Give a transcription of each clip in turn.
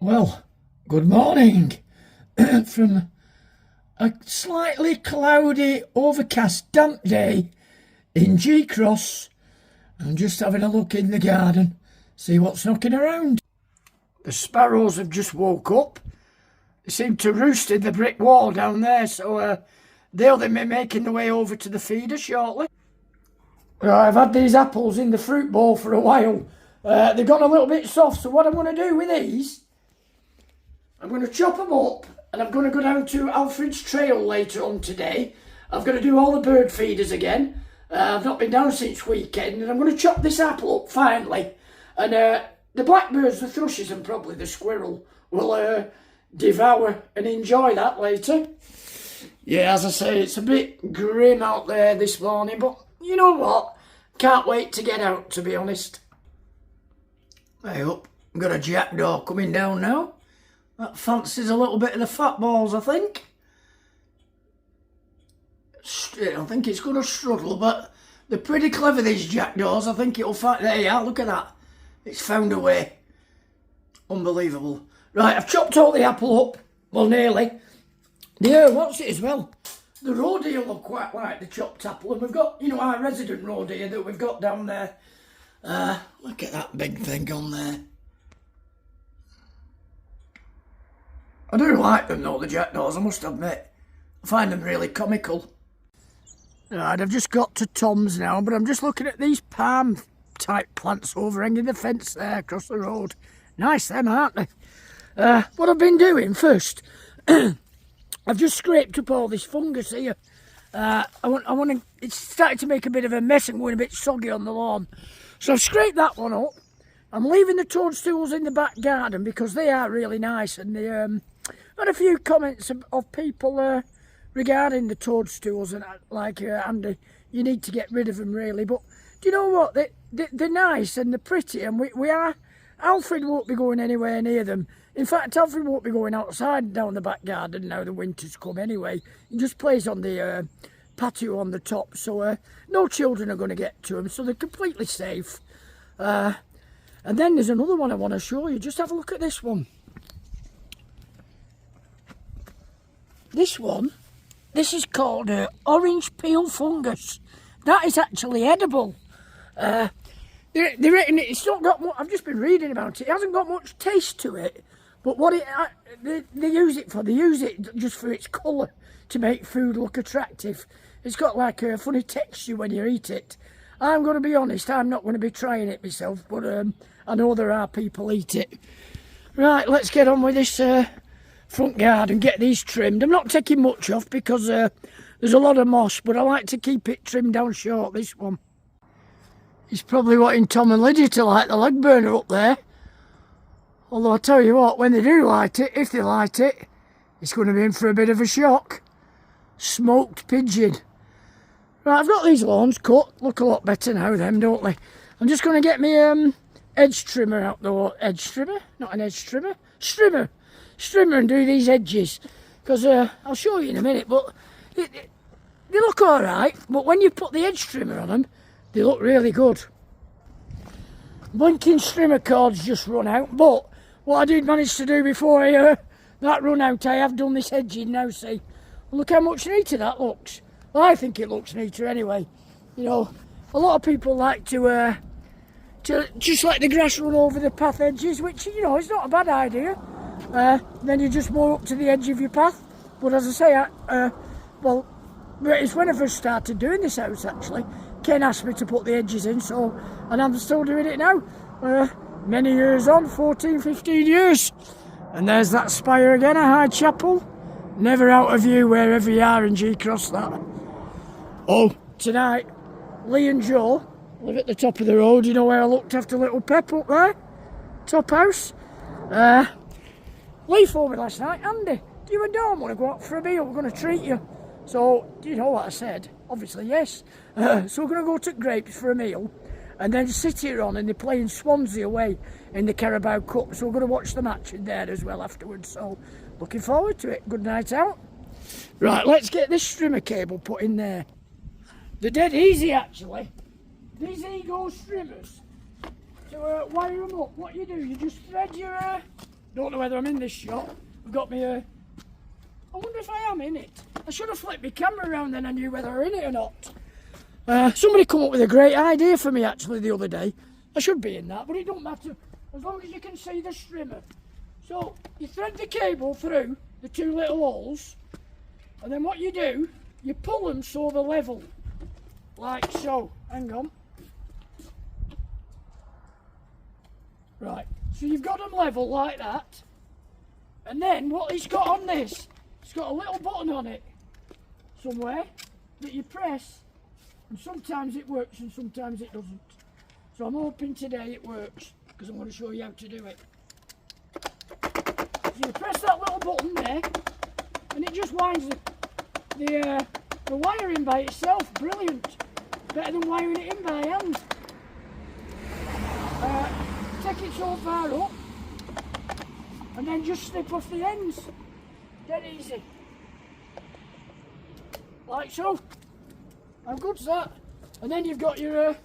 Well, good morning from a slightly cloudy, overcast, damp day in G-Cross. I'm just having a look in the garden, see what's knocking around. The sparrows have just woke up. They seem to roost in the brick wall down there, so they'll be making their way over to the feeder shortly. I've had these apples in the fruit bowl for a while. They've gone a little bit soft, so what I'm going to do with these, I'm going to chop them up and I'm going to go down to Alfred's trail later on today. I'm going to do all the bird feeders again. I've not been down since weekend, and I'm going to chop this apple up finally. And the blackbirds, the thrushes and probably the squirrel will devour and enjoy that later. Yeah, as I say, it's a bit grim out there this morning, but you know what? Can't wait to get out, to be honest. Hey up, I've got a jackdaw coming down now. That fancies a little bit of the fat balls, I think. I think it's going to struggle, but they're pretty clever, these jackdaws. I think it'll find... There you are, look at that. It's found a way. Unbelievable. Right, I've chopped all the apple up. Well, nearly. Yeah, what's it as well? The roe deer look quite like the chopped apple. And we've got, you know, our resident roe deer that we've got down there. Look at that big thing on there. I do like them though, the jackdaws, I must admit. I find them really comical. Right, I've just got to Tom's now, but I'm just looking at these palm type plants overhanging the fence there across the road. Nice them, aren't they? What I've been doing first, I've just scraped up all this fungus here. I want to, it's starting to make a bit of a mess and going a bit soggy on the lawn. So I've scraped that one up. I'm leaving the toadstools in the back garden because they are really nice, and they had a few comments of people regarding the toadstools and like, Andy, you need to get rid of them really. But do you know what? They're nice and they're pretty, and we are. Alfred won't be going anywhere near them. In fact, Alfred won't be going outside down the back garden now the winter's come anyway. He just plays on the patio on the top, so no children are going to get to them, so they're completely safe. And then there's another one I want to show you. Just have a look at this one. This one, this is called orange peel fungus. That is actually edible. It's not got much, I've just been reading about it. It hasn't got much taste to it. But what they use it for, they use it just for its colour, to make food look attractive. It's got like a funny texture when you eat it. I'm going to be honest, I'm not going to be trying it myself, but I know there are people eat it. Right, let's get on with this front garden, get these trimmed. I'm not taking much off because there's a lot of moss, but I like to keep it trimmed down short, this one. He's probably wanting Tom and Lydia to light the leg burner up there. Although I tell you what, when they do light it, if they light it, it's going to be in for a bit of a shock. Smoked pigeon. Right, I've got these lawns cut. Look a lot better now, them, don't they? I'm just going to get my edge trimmer out though. Edge trimmer? Not an edge trimmer. Strimmer. Strimmer and do these edges. Because I'll show you in a minute, but they look alright. But when you put the edge trimmer on them, they look really good. Blinking strimmer cords just run out, but what I did manage to do before that run out, I have done this edging now, see. Look how much neater that looks. Well, I think it looks neater anyway. You know, a lot of people like to just let the grass run over the path edges, which, you know, is not a bad idea. Then you just mow up to the edge of your path. But as I say, well, it's when I first started doing this house, actually. Ken asked me to put the edges in, and I'm still doing it now. Many years on, 14, 15 years. And there's that spire again, a high chapel. Never out of view wherever you are in G-Cross, that. Oh, tonight, Lee and Joe live at the top of the road. You know where I looked after little Pep up there? Top house. Lee phoned me last night, Andy, do you and Dawn want to go out for a meal? We're going to treat you. So, do you know what I said? Obviously, yes. So we're going to go to Grapes for a meal and then sit here on, and they're playing Swansea away in the Carabao Cup. So we're going to watch the match in there as well afterwards. So, looking forward to it. Good night out. Right, let's get this strimmer cable put in there. They're dead easy, actually. These Ego strimmers, to wire them up, what you do, you just thread your Don't know whether I'm in this shot. I've got me I wonder if I am in it. I should have flipped my camera around then I knew whether I'm in it or not. Somebody come up with a great idea for me actually the other day. I should be in that, but it don't matter as long as you can see the strimmer. So you thread the cable through the two little holes, and then what you do, you pull them so they're level, like so. Hang on. Right, so you've got them level like that, and then what it's got on this, it's got a little button on it somewhere that you press, and sometimes it works and sometimes it doesn't. So I'm hoping today it works, because I'm going to show you how to do it. So you press that little button there, and it just winds the wiring by itself. Brilliant. Better than wiring it in by hand. Take it so far up, and then just snip off the ends. Dead easy. Like so. How good's that? And then you've got your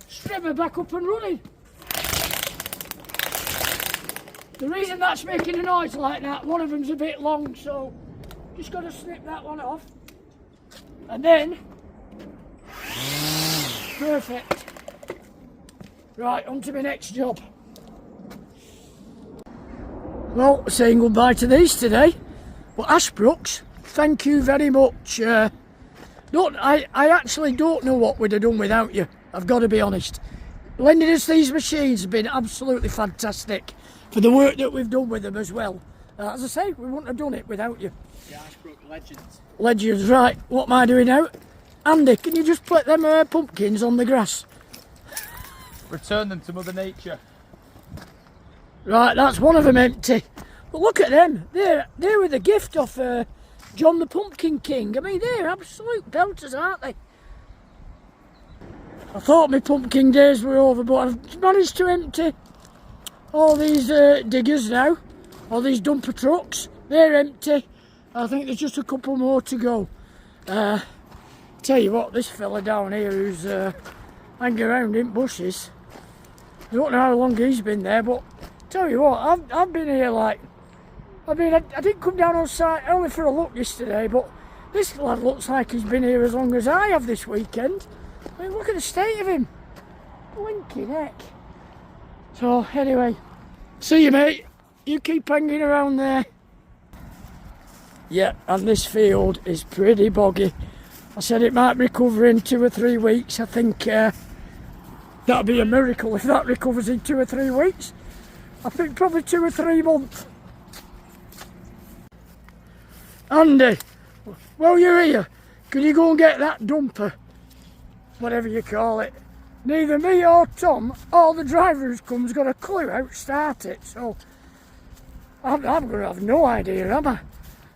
strimmer back up and running. The reason that's making a noise like that, one of them's a bit long, so just got to snip that one off. And then, perfect. Right, on to my next job. Well, saying goodbye to these today. Well, Ashbrooks, thank you very much. I actually don't know what we'd have done without you, I've got to be honest. Lending us these machines has been absolutely fantastic for the work that we've done with them as well. As I say, we wouldn't have done it without you. Yeah, Ashbrook legends. Legends, right. What am I doing now? Andy, can you just put them pumpkins on the grass? Return them to Mother Nature. Right, that's one of them empty. But look at them. They were the gift of John the Pumpkin King. I mean, they're absolute belters, aren't they? I thought my pumpkin days were over, but I've managed to empty all these diggers now. All these dumper trucks. They're empty. I think there's just a couple more to go. Tell you what, this fella down here who's hanging around in bushes, I don't know how long he's been there, but tell you what, I've been here like, I didn't come down on site only for a look yesterday, but this lad looks like he's been here as long as I have this weekend. I mean, look at the state of him. Blinking heck. So anyway, see you mate. You keep hanging around there. Yeah, and this field is pretty boggy. I said it might recover in 2 or 3 weeks. I think that'd be a miracle if that recovers in 2 or 3 weeks. I think probably 2 or 3 months. Andy, while you're here, can you go and get that dumper? Whatever you call it. Neither me or Tom or the driver who's come has got a clue how to start it, so I'm going to have no idea, am I?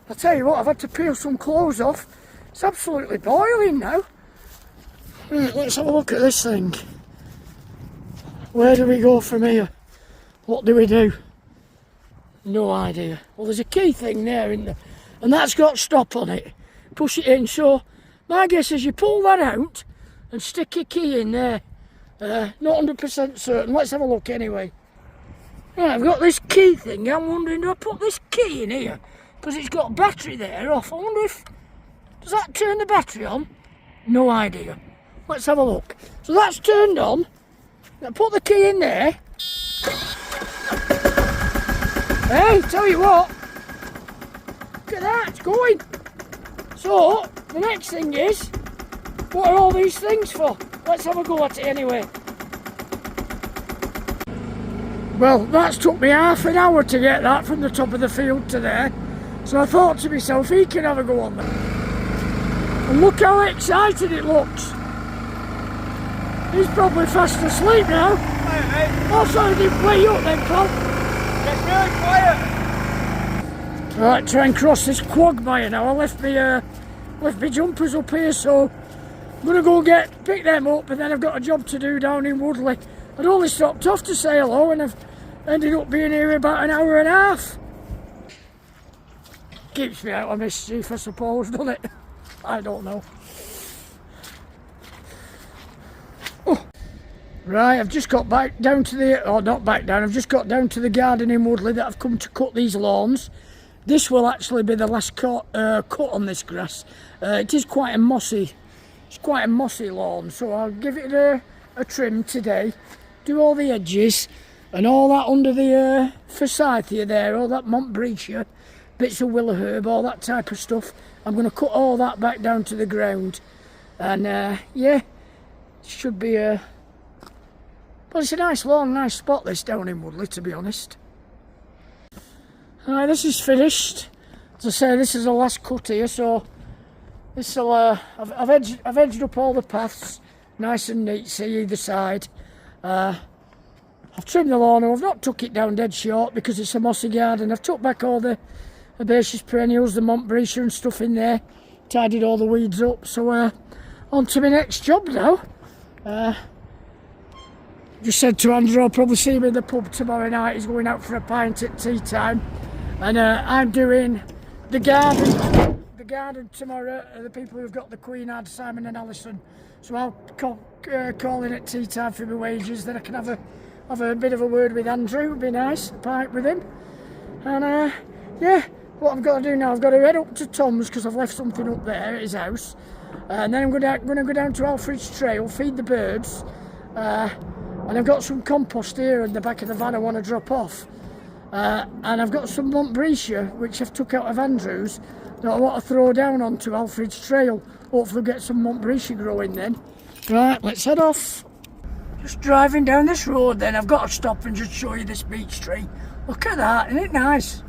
I tell you what, I've had to peel some clothes off. It's absolutely boiling now. Right, let's have a look at this thing. Where do we go from here? What do we do? No idea. Well, there's a key thing there, isn't there? And that's got stop on it. Push it in, so my guess is you pull that out and stick your key in there. Not 100% certain. Let's have a look anyway. Right, I've got this key thing. I'm wondering, do I put this key in here? Because it's got battery there off. I wonder if... Does that turn the battery on? No idea. Let's have a look. So that's turned on. Now put the key in there. Hey, tell you what. Look at that, it's going. So, the next thing is, what are all these things for? Let's have a go at it anyway. Well, that's took me half an hour to get that from the top of the field to there. So I thought to myself, he can have a go on that. And look how excited it looks. He's probably fast asleep now. Hey, mate. Oh, sorry, I didn't wake you up then, pal. It's really quiet. Right, try and cross this quagmire now. I left my jumpers up here, so I'm going to go pick them up, and then I've got a job to do down in Woodley. I'd only stopped off to say hello, and I've ended up being here about an hour and a half. Keeps me out of mischief, I suppose, doesn't it? I don't know. Oh. Right, I've just got back down to the, or not back down, I've just got down to the garden in Woodley that I've come to cut these lawns. This will actually be the last cut on this grass. It is quite a mossy, it's quite a mossy lawn, so I'll give it a trim today, do all the edges and all that under the forsythia there, all that Montbretia, bits of willow herb, all that type of stuff. I'm going to cut all that back down to the ground, and yeah, it should be a... Well, it's a nice lawn, nice spot this down in Woodley, to be honest. Alright, this is finished. As I say, this is the last cut here, so this will I've edged up all the paths, nice and neat, see either side. I've trimmed the lawn, I've not took it down dead short because it's a mossy garden. I've took back all the herbaceous perennials, the Montbretia and stuff in there, tidied all the weeds up. So on to my next job now. Just said to Andrew, I'll probably see him in the pub tomorrow night. He's going out for a pint at tea time. And I'm doing the garden tomorrow. The people who've got the Queen ad, Simon and Alison. So I'll call in at tea time for my wages. Then I can have a bit of a word with Andrew. It'd be nice, a pint with him. And yeah, what I've got to do now, I've got to head up to Tom's because I've left something up there at his house. And then I'm going to go down to Alfred's trail, feed the birds. And I've got some compost here in the back of the van I want to drop off. And I've got some Montbretia, which I've took out of Andrew's, that I want to throw down onto Alfred's trail. Hopefully get some Montbretia growing then. Right, let's head off. Just driving down this road then, I've got to stop and just show you this beech tree. Look at that, isn't it nice?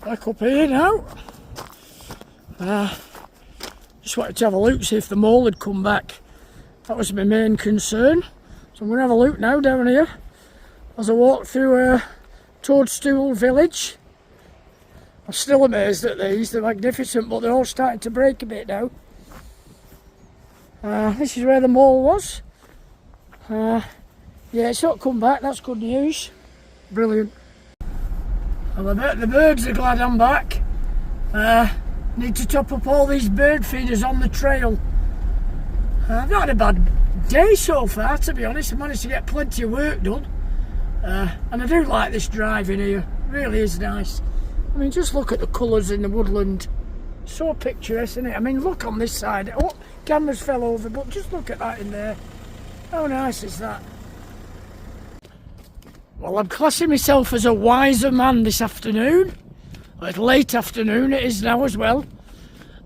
Back up here now. Just wanted to have a look, see if the mole had come back. That was my main concern. So I'm going to have a look now down here as I walk through Toadstool Village. I'm still amazed at these, they're magnificent, but they're all starting to break a bit now. This is where the mole was. Yeah, it's not come back, that's good news. Brilliant. Well, I bet the birds are glad I'm back. Need to top up all these bird feeders on the trail. I've not had a bad day so far, to be honest. I managed to get plenty of work done. And I do like this drive in here, it really is nice. I mean, just look at the colours in the woodland. So picturesque, isn't it? I mean, look on this side. Oh, cameras fell over, but just look at that in there. How nice is that? Well, I'm classing myself as a wiser man this afternoon. It's late afternoon, it is now as well.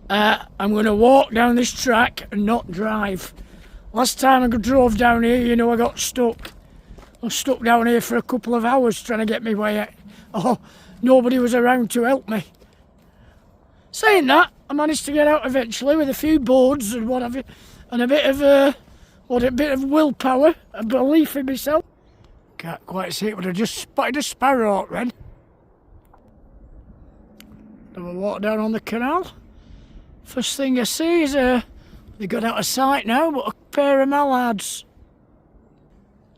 I'm going to walk down this track and not drive. Last time I drove down here, you know, I got stuck. I was stuck down here for a couple of hours trying to get my way out. Oh, nobody was around to help me. Saying that, I managed to get out eventually with a few boards and what have you, and a bit of willpower, a belief in myself. Can't quite see it, but I just spotted a sparrowhawk then. Have a walk down on the canal. First thing I see is they got out of sight now, but a pair of mallards.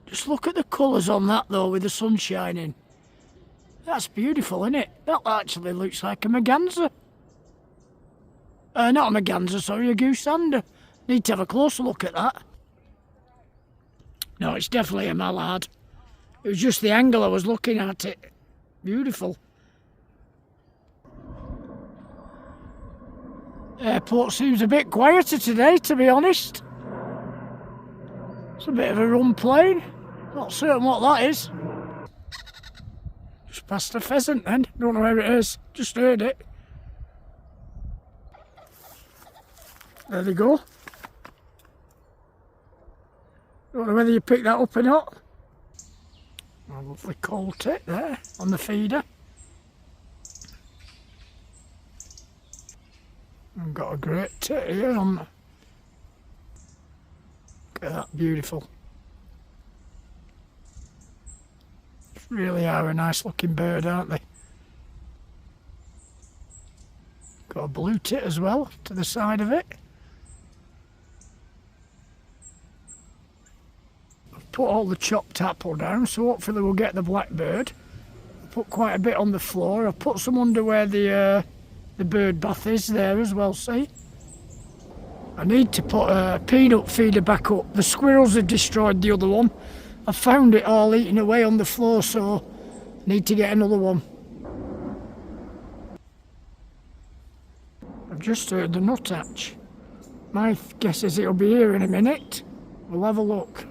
Just look at the colours on that though, with the sun shining. That's beautiful, isn't it? That actually looks like a merganser. Not a merganser, sorry, a goosander. Need to have a closer look at that. No, it's definitely a mallard. It was just the angle I was looking at it. Beautiful. Airport seems a bit quieter today, to be honest. It's a bit of a run plane. Not certain what that is. Just past a pheasant then. Don't know where it is. Just heard it. There they go. Don't know whether you picked that up or not. A lovely cold tit there on the feeder. I've got a great tit here on. Look at that, beautiful. Really are a nice looking bird, aren't they? Got a blue tit as well to the side of it. I've put all the chopped apple down, so hopefully we'll get the blackbird. I put quite a bit on the floor. I've put some under where the bird bath is there as well, see? I need to put a peanut feeder back up. The squirrels have destroyed the other one. I found it all eating away on the floor, so I need to get another one. I've just heard the nut hatch. My guess is it'll be here in a minute. We'll have a look.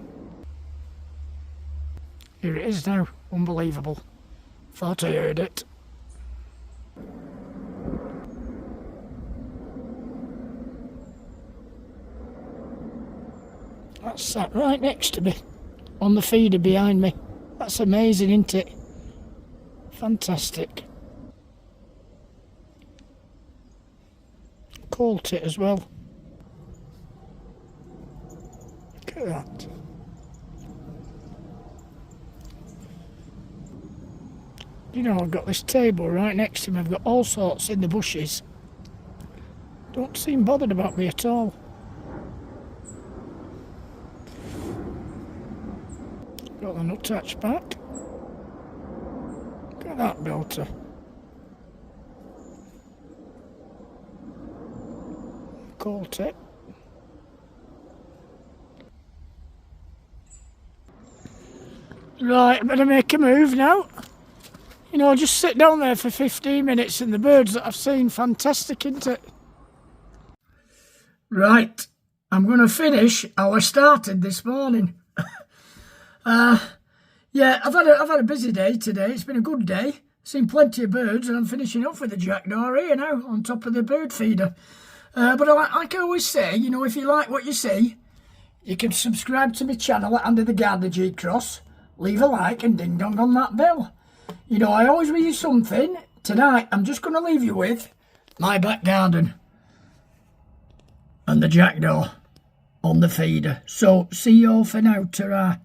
Here it is now. Unbelievable. Thought I heard it. That's sat right next to me, on the feeder behind me. That's amazing, isn't it? Fantastic. Caught it as well. Look at that. You know, I've got this table right next to me. I've got all sorts in the bushes. Don't seem bothered about me at all. Got the nut hatch back. Look at that belter. Caught it. Right, I better make a move now. You know, just sit down there for 15 minutes and the birds that I've seen, fantastic, isn't it? Right, I'm going to finish how I started this morning. Yeah, I've had a busy day today. It's been a good day. Seen plenty of birds, and I'm finishing off with the jackdaw here now on top of the bird feeder. But like I always say, you know, if you like what you see, you can subscribe to my channel at Under the Gardener G Cross, leave a like and ding dong on that bell. You know, I always read you something. Tonight, I'm just going to leave you with my back garden and the jackdaw on the feeder. So, see you all for now. Ta-ra.